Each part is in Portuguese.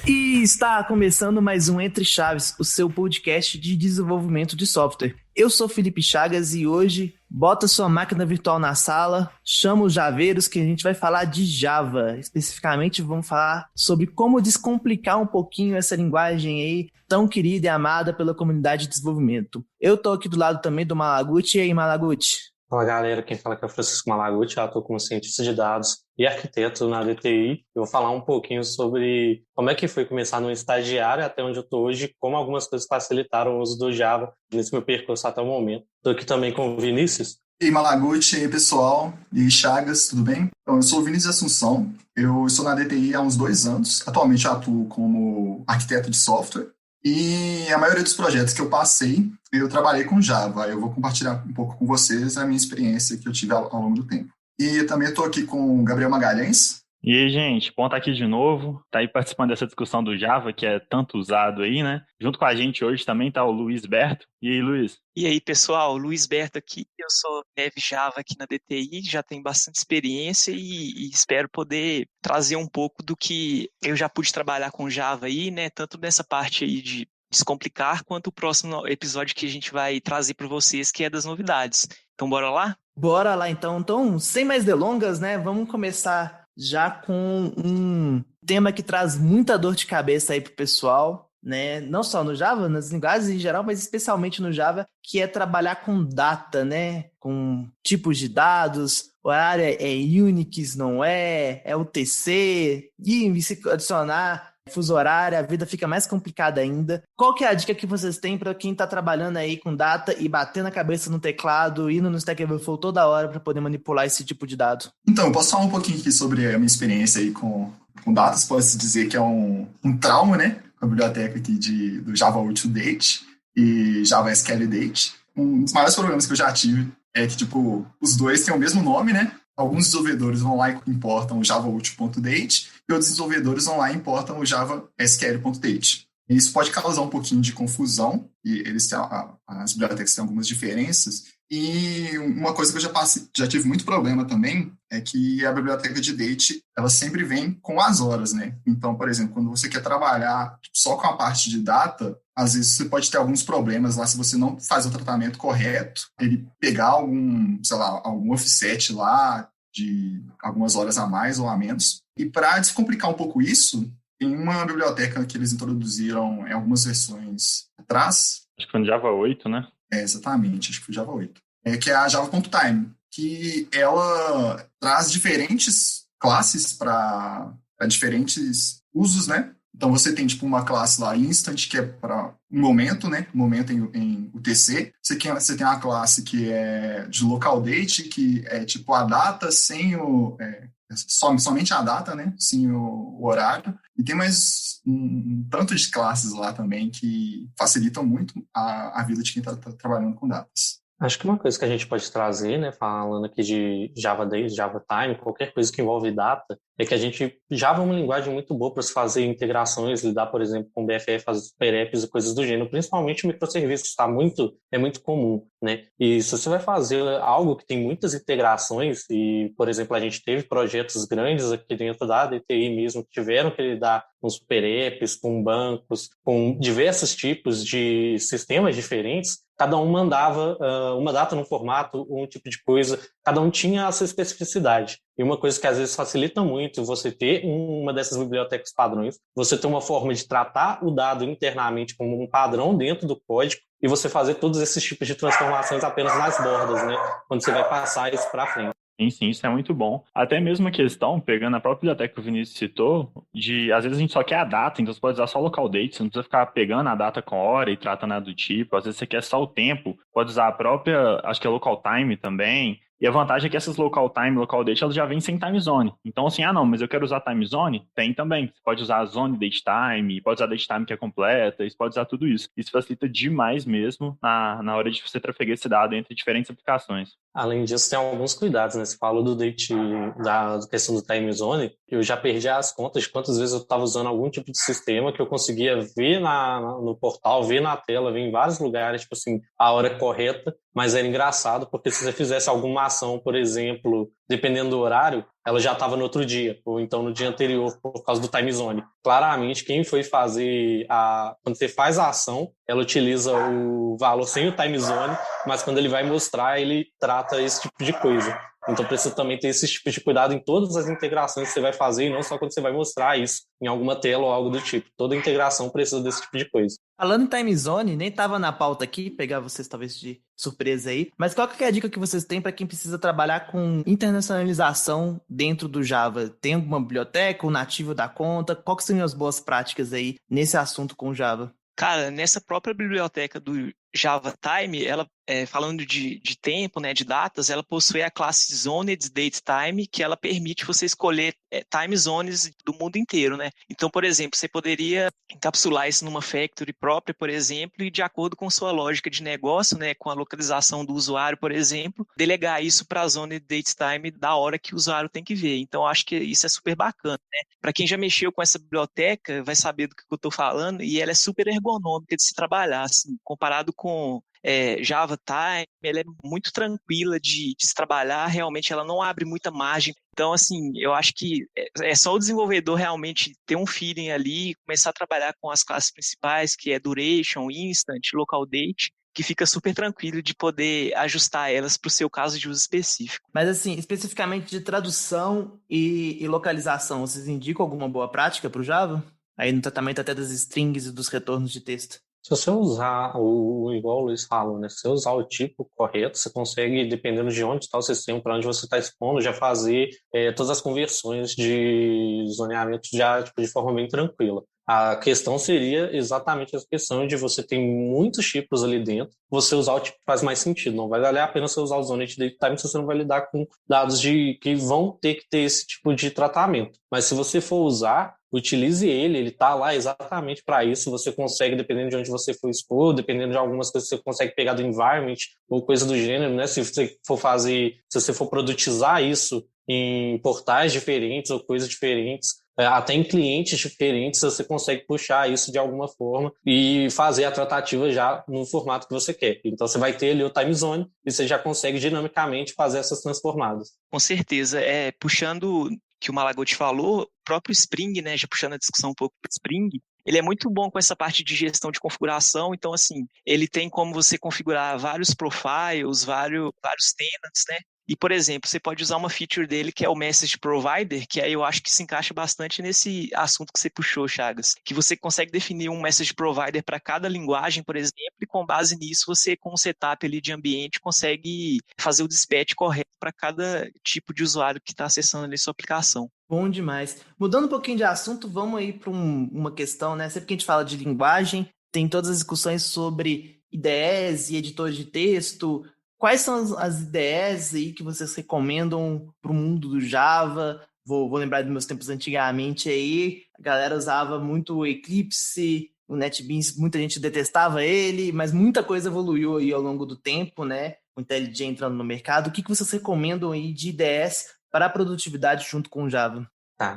E está começando mais um Entre Chaves, o seu podcast de desenvolvimento de software. Eu sou Felipe Chagas e hoje bota sua máquina virtual na sala, chama os javeiros que a gente vai falar de Java. Especificamente vamos falar sobre como descomplicar um pouquinho essa linguagem aí tão querida e amada pela comunidade de desenvolvimento. Eu tô aqui do lado também do Malaguti. E aí, Malaguti? Fala galera, quem fala aqui é o Francisco Malaguti, eu atuo como cientista de dados e arquiteto na DTI. Eu vou falar um pouquinho sobre como é que foi começar no estagiário até onde eu estou hoje, como algumas coisas facilitaram o uso do Java nesse meu percurso até o momento. Estou aqui também com o Vinícius. E aí, Malaguti, e aí pessoal, e Chagas, tudo bem? Então, eu sou o Vinícius Assunção, eu estou na DTI há uns 2 anos, atualmente eu atuo como arquiteto de software. E a maioria dos projetos que eu passei, eu trabalhei com Java. Eu vou compartilhar um pouco com vocês a minha experiência que eu tive ao longo do tempo. E também estou aqui com o Gabriel Magalhães. E aí, gente, bom estar aqui de novo, tá aí participando dessa discussão do Java, que é tanto usado aí, né? Junto com a gente hoje também tá o Luiz Berto. E aí, Luiz? E aí, pessoal, Luiz Berto aqui, eu sou Dev Java aqui na DTI, já tenho bastante experiência e espero poder trazer um pouco do que eu já pude trabalhar com Java aí, né? Tanto nessa parte aí de descomplicar, quanto o próximo episódio que a gente vai trazer para vocês, que é das novidades. Então, bora lá? Bora lá então. Então, sem mais delongas, né? Vamos começar já com um tema que traz muita dor de cabeça aí pro pessoal, né? Não só no Java, nas linguagens em geral, mas especialmente no Java, que é trabalhar com data, né? Com tipos de dados, horário é Unix, não é UTC, e se adicionar fuso horário, a vida fica mais complicada ainda. Qual que é a dica que vocês têm para quem está trabalhando aí com data e batendo a cabeça no teclado, indo no Stack Overflow toda hora para poder manipular esse tipo de dado? Então, eu posso falar um pouquinho aqui sobre a minha experiência aí com datas. Posso dizer que é um trauma, né? Com a biblioteca aqui do Java Util-Date e Java SQL-Date. Um dos maiores problemas que eu já tive é que, tipo, os dois têm o mesmo nome, né? Alguns desenvolvedores vão lá e importam o Java Util.date e outros desenvolvedores vão lá e importam o Java SQL.date. Isso pode causar um pouquinho de confusão, e eles têm, as bibliotecas têm algumas diferenças. E uma coisa que eu já tive muito problema também é que a biblioteca de date, ela sempre vem com as horas, né? Então, por exemplo, quando você quer trabalhar só com a parte de data, às vezes você pode ter alguns problemas lá se você não faz o tratamento correto, ele pegar algum offset lá de algumas horas a mais ou a menos. E para descomplicar um pouco isso, tem uma biblioteca que eles introduziram em algumas versões atrás. Acho que foi no Java 8, né? Exatamente, acho que foi Java 8. Que é a Java.time, que ela traz diferentes classes para diferentes usos, né? Então você tem tipo uma classe lá, Instant, que é para um momento, né? Um momento em UTC. Você tem uma classe que é de Local Date, que é tipo a data sem somente a data, né? Sem o horário. E tem mais um tanto de classes lá também que facilitam muito a vida de quem está trabalhando com datas. Acho que uma coisa que a gente pode trazer, né, falando aqui de Java Days, Java Time, qualquer coisa que envolve data, é que Java é uma linguagem muito boa para se fazer integrações, lidar, por exemplo, com BFF, fazer super apps e coisas do gênero, principalmente microserviços, é muito comum, né? E se você vai fazer algo que tem muitas integrações, e, por exemplo, a gente teve projetos grandes aqui dentro da DTI mesmo, que tiveram que lidar com super apps, com bancos, com diversos tipos de sistemas diferentes, cada um mandava uma data num formato, um tipo de coisa, cada um tinha a sua especificidade. E uma coisa que às vezes facilita muito você ter uma dessas bibliotecas padrões, você ter uma forma de tratar o dado internamente como um padrão dentro do código e você fazer todos esses tipos de transformações apenas nas bordas, né? Quando você vai passar isso para frente. Sim, isso é muito bom. Até mesmo a questão, pegando a própria biblioteca que o Vinícius citou, de às vezes a gente só quer a data, então você pode usar só o local date, você não precisa ficar pegando a data com hora e tratando nada do tipo. Às vezes você quer só o tempo, pode usar a própria, acho que é local time também. E a vantagem é que essas local time, local date, elas já vêm sem time zone. Então, assim, não, mas eu quero usar time zone? Tem também. Você pode usar a zone date time, pode usar date time que é completa, você pode usar tudo isso. Isso facilita demais mesmo na hora de você trafegar esse dado entre diferentes aplicações. Além disso, tem alguns cuidados, né? Você falou do date, da questão do time zone. Eu já perdi as contas de quantas vezes eu estava usando algum tipo de sistema que eu conseguia ver no portal, ver na tela, ver em vários lugares, tipo assim, a hora correta. mas era engraçado porque se você fizesse alguma ação, por exemplo, dependendo do horário, ela já estava no outro dia, ou então no dia anterior, por causa do time zone. Claramente, quem foi fazer quando você faz a ação, ela utiliza o valor sem o time zone, mas quando ele vai mostrar, ele trata esse tipo de coisa. Então precisa também ter esse tipo de cuidado em todas as integrações que você vai fazer, e não só quando você vai mostrar isso em alguma tela ou algo do tipo. Toda integração precisa desse tipo de coisa. Falando em time zone, nem tava na pauta aqui, pegar vocês talvez de surpresa aí, mas qual que é a dica que vocês têm para quem precisa trabalhar com internacionalização dentro do Java? Tem alguma biblioteca, o nativo da conta? Qual que seriam as boas práticas aí nesse assunto com Java? Cara, nessa própria biblioteca do Java Time, ela, falando de tempo, né, de datas, ela possui a classe Zoned Date Time, que ela permite você escolher time zones do mundo inteiro, né? Então, por exemplo, você poderia encapsular isso numa factory própria, por exemplo, e de acordo com sua lógica de negócio, né, com a localização do usuário, por exemplo, delegar isso para a Zoned Date Time da hora que o usuário tem que ver. Então, acho que isso é super bacana, né? Para quem já mexeu com essa biblioteca, vai saber do que eu estou falando, e ela é super ergonômica de se trabalhar, assim, comparado com Java Time, ela é muito tranquila de se trabalhar, realmente ela não abre muita margem. Então, assim, eu acho que é só o desenvolvedor realmente ter um feeling ali, começar a trabalhar com as classes principais, que é Duration, Instant, Local Date, que fica super tranquilo de poder ajustar elas para o seu caso de uso específico. Mas assim, especificamente de tradução e localização, vocês indicam alguma boa prática para o Java? Aí no tratamento até das strings e dos retornos de texto. Se você usar igual o Luiz falou, né? Se você usar o tipo correto, você consegue, dependendo de onde está o sistema, para onde você está expondo, já fazer todas as conversões de zoneamento já tipo, de forma bem tranquila. A questão seria exatamente essa questão de você ter muitos tipos ali dentro, você usar o tipo que faz mais sentido. Não vai valer a pena você usar o Zoned Date Time se você não vai lidar com dados que vão ter que ter esse tipo de tratamento. Mas se você for usar, utilize ele está lá exatamente para isso. Você consegue, dependendo de onde você for expor, dependendo de algumas coisas, você consegue pegar do environment ou coisa do gênero, né? Se você for produtizar isso em portais diferentes ou coisas diferentes, até em clientes diferentes, você consegue puxar isso de alguma forma e fazer a tratativa já no formato que você quer. Então você vai ter ali o time zone e você já consegue dinamicamente fazer essas transformadas. Com certeza. Puxando que o Malagotti falou, o próprio Spring, né, já puxando a discussão um pouco do Spring, ele é muito bom com essa parte de gestão de configuração. Então, assim, ele tem como você configurar vários profiles, vários tenants, né? E, por exemplo, você pode usar uma feature dele que é o Message Provider, que aí eu acho que se encaixa bastante nesse assunto que você puxou, Chagas, que você consegue definir um Message Provider para cada linguagem, por exemplo, e com base nisso você, com o setup ali de ambiente, consegue fazer o dispatch correto para cada tipo de usuário que está acessando ali sua aplicação. Bom demais. Mudando um pouquinho de assunto, vamos aí para uma questão, né? Sempre que a gente fala de linguagem, tem todas as discussões sobre IDEs e editores de texto. Quais são as IDEs aí que vocês recomendam para o mundo do Java? Vou lembrar dos meus tempos antigamente aí, a galera usava muito o Eclipse, o NetBeans, muita gente detestava ele, mas muita coisa evoluiu aí ao longo do tempo, né? O IntelliJ entrando no mercado. O que vocês recomendam aí de IDEs para a produtividade junto com o Java?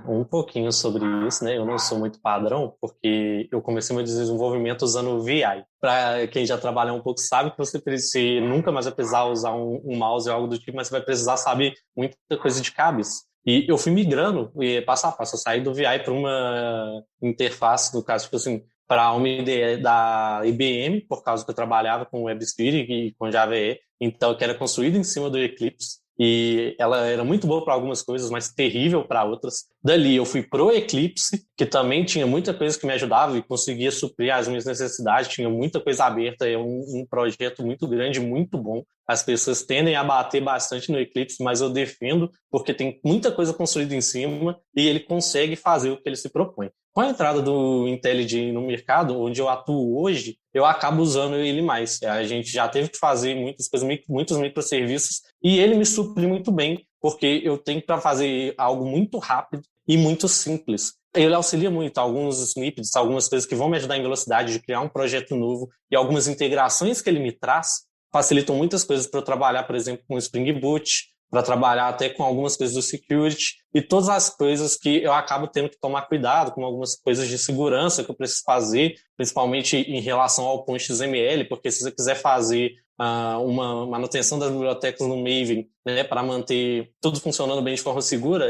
Um pouquinho sobre isso, né? Eu não sou muito padrão, porque eu comecei meu desenvolvimento usando o VI. Para quem já trabalha um pouco sabe que você nunca mais vai precisar usar um mouse ou algo do tipo, mas você vai precisar saber muita coisa de cabeça. E eu fui migrando passo a passo. Eu saí do VI para uma interface, no caso, tipo assim, para uma IDE da IBM, por causa que eu trabalhava com WebSphere e com Java EE, então que era construído em cima do Eclipse. E ela era muito boa para algumas coisas, mas terrível para outras. Dali eu fui pro Eclipse, que também tinha muita coisa que me ajudava e conseguia suprir as minhas necessidades, tinha muita coisa aberta, é um projeto muito grande, muito bom. As pessoas tendem a bater bastante no Eclipse, mas eu defendo porque tem muita coisa construída em cima e ele consegue fazer o que ele se propõe. Com a entrada do IntelliJ no mercado, onde eu atuo hoje, eu acabo usando ele mais. A gente já teve que fazer muitas coisas, muitos microserviços, e ele me supre muito bem, porque eu tenho que fazer algo muito rápido e muito simples. Ele auxilia muito alguns snippets, algumas coisas que vão me ajudar em velocidade de criar um projeto novo, e algumas integrações que ele me traz facilitam muitas coisas para eu trabalhar, por exemplo, com o Spring Boot, para trabalhar até com algumas coisas do security e todas as coisas que eu acabo tendo que tomar cuidado, com algumas coisas de segurança que eu preciso fazer, principalmente em relação ao .xml, porque se você quiser fazer uma manutenção das bibliotecas no Maven, né, para manter tudo funcionando bem de forma segura,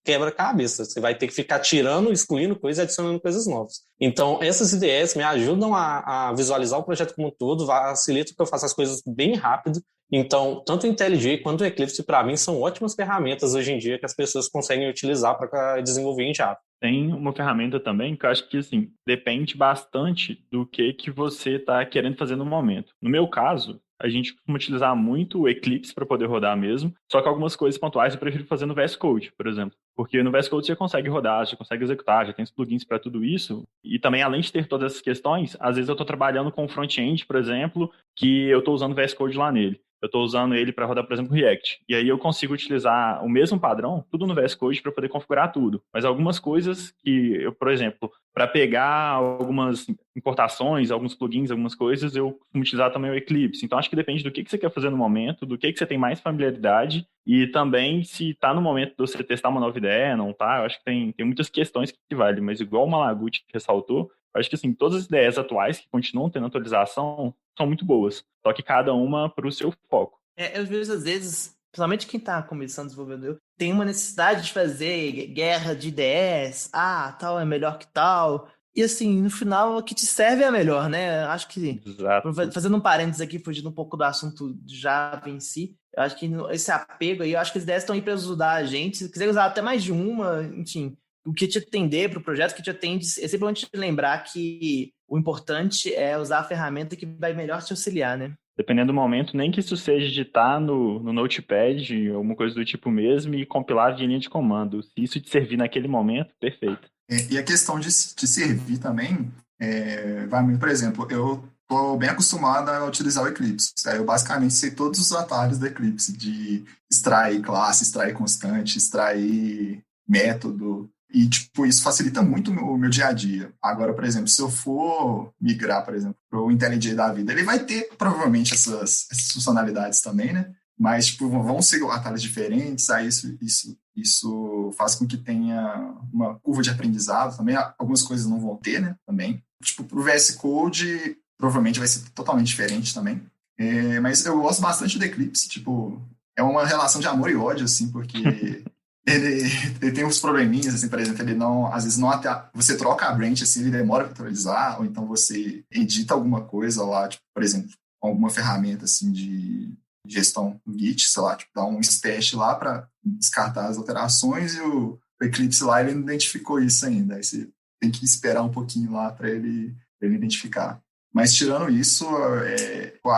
quebra-cabeça. Você vai ter que ficar tirando, excluindo coisas e adicionando coisas novas. Então, essas ideias me ajudam a visualizar o projeto como um todo, facilita que eu faça as coisas bem rápido. Então, tanto o IntelliJ quanto o Eclipse, para mim, são ótimas ferramentas hoje em dia que as pessoas conseguem utilizar para desenvolver em Java. Tem uma ferramenta também que eu acho que, assim, depende bastante do que você está querendo fazer no momento. No meu caso, a gente costuma utilizar muito o Eclipse para poder rodar mesmo, só que algumas coisas pontuais eu prefiro fazer no VS Code, por exemplo. Porque no VS Code você consegue rodar, você consegue executar, já tem os plugins para tudo isso. E também, além de ter todas essas questões, às vezes eu estou trabalhando com um front-end, por exemplo, que eu estou usando o VS Code lá nele. Eu estou usando ele para rodar, por exemplo, React. E aí eu consigo utilizar o mesmo padrão, tudo no VS Code, para poder configurar tudo. Mas algumas coisas que eu, por exemplo, para pegar algumas importações, alguns plugins, algumas coisas, eu costumo utilizar também o Eclipse. Então, acho que depende do que você quer fazer no momento, do que você tem mais familiaridade e também se está no momento de você testar uma nova ideia, não tá? Eu acho que tem muitas questões que valem, mas igual o Malaguti ressaltou, eu acho que assim, todas as ideias atuais que continuam tendo atualização são muito boas, só que cada uma para o seu foco. Eu vejo às vezes, principalmente quem tá começando desenvolvedor, tem uma necessidade de fazer guerra de ideias, tal é melhor que tal, e assim, no final, o que te serve é melhor, né? Acho que, Exato. fazendo um parênteses aqui, fugindo um pouco do assunto de Java em si, eu acho que esse apego aí, eu acho que as ideias estão aí para ajudar a gente, se quiser usar até mais de uma, enfim, o que te atender para o projeto, o que te atende, é simplesmente lembrar que o importante é usar a ferramenta que vai melhor te auxiliar, né? Dependendo do momento, nem que isso seja digitar no Notepad, alguma coisa do tipo mesmo, e compilar via linha de comando. Se isso te servir naquele momento, perfeito. E a questão de servir também, vai muito, por exemplo, eu estou bem acostumado a utilizar o Eclipse. Eu basicamente sei todos os atalhos do Eclipse, de extrair classe, extrair constante, extrair método. E, tipo, isso facilita muito o meu dia a dia. Agora, por exemplo, se eu for migrar, por exemplo, para o IntelliJ da vida, ele vai ter, provavelmente, essas funcionalidades também, né? Mas, tipo, vão ser atalhos diferentes, aí isso faz com que tenha uma curva de aprendizado também. Algumas coisas não vão ter, né? Também. Tipo, para o VS Code, provavelmente vai ser totalmente diferente também. Mas eu gosto bastante do Eclipse, tipo, é uma relação de amor e ódio, assim, porque... Ele tem uns probleminhas, assim, por exemplo, ele não, às vezes não você troca a branch, assim, ele demora para atualizar, ou então você edita alguma coisa lá, tipo, por exemplo, alguma ferramenta, assim, de gestão no Git, sei lá, tipo, dá um stash lá para descartar as alterações e o Eclipse lá, ele não identificou isso ainda, aí você tem que esperar um pouquinho lá para ele identificar. Mas tirando isso,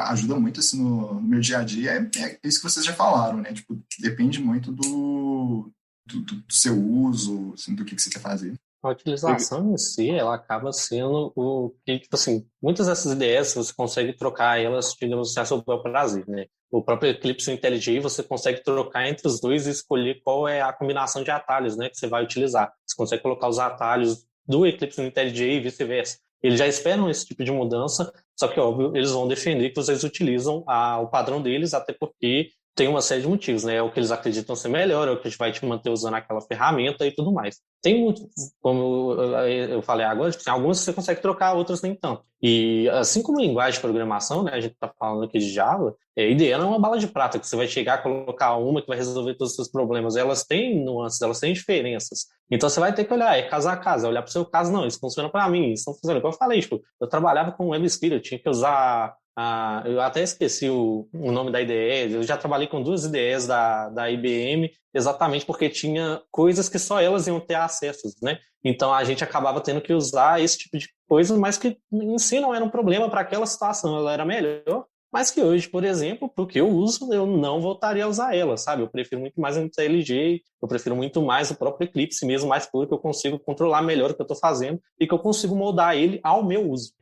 ajuda muito assim, no meu dia a dia. É isso que vocês já falaram, né? Tipo, depende muito do seu uso, assim, do que você quer fazer. A utilização em si, ela acaba sendo o que, tipo assim, muitas dessas ideias você consegue trocar elas, digamos, a seu bel prazer, né? O próprio Eclipse e o IntelliJ, você consegue trocar entre os dois e escolher qual é a combinação de atalhos, né, que você vai utilizar. Você consegue colocar os atalhos do Eclipse no IntelliJ e vice-versa. Eles já esperam esse tipo de mudança, só que, óbvio, eles vão defender que vocês utilizam o padrão deles, até porque tem uma série de motivos, né? É o que eles acreditam ser melhor, é o que vai te manter usando aquela ferramenta e tudo mais. Tem muito, como eu falei agora, tem algumas que você consegue trocar, outras nem tanto. E assim como linguagem de programação, né? A gente está falando aqui de Java, a IDE não é uma bala de prata, que você vai chegar, colocar uma que vai resolver todos os seus problemas. Elas têm nuances, elas têm diferenças. Então você vai ter que olhar, caso a caso, olhar para o seu caso, não, isso funciona para mim, isso não funciona. Como eu falei, tipo, eu trabalhava com WebSphere, eu tinha que usar... eu até esqueci o nome da IDE, eu já trabalhei com 2 IDEs da IBM, exatamente porque tinha coisas que só elas iam ter acessos, né? Então a gente acabava tendo que usar esse tipo de coisa, mas que em si não era um problema para aquela situação, ela era melhor, mas que hoje, por exemplo, para o que eu uso, eu não voltaria a usar ela, sabe? Eu prefiro muito mais o IntelliJ, eu prefiro muito mais o próprio Eclipse mesmo, mais porque eu consigo controlar melhor o que eu estou fazendo e que eu consigo moldar ele ao meu uso.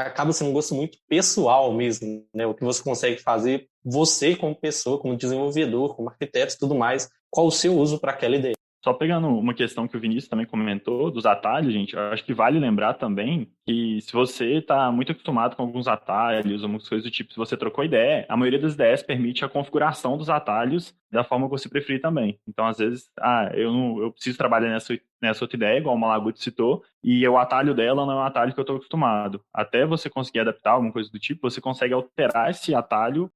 Acaba sendo um gosto muito pessoal mesmo, né? O que você consegue fazer, você como pessoa, como desenvolvedor, como arquiteto e tudo mais, qual o seu uso para aquela ideia. Só pegando uma questão que o Vinícius também comentou, dos atalhos, gente, eu acho que vale lembrar também que se você está muito acostumado com alguns atalhos, algumas coisas do tipo, se você trocou ideia, a maioria das ideias permite a configuração dos atalhos da forma que você preferir também. Então, às vezes, eu preciso trabalhar nessa outra ideia, igual o Malaguti citou, e o atalho dela não é um atalho que eu estou acostumado. Até você conseguir adaptar alguma coisa do tipo, você consegue alterar esse atalho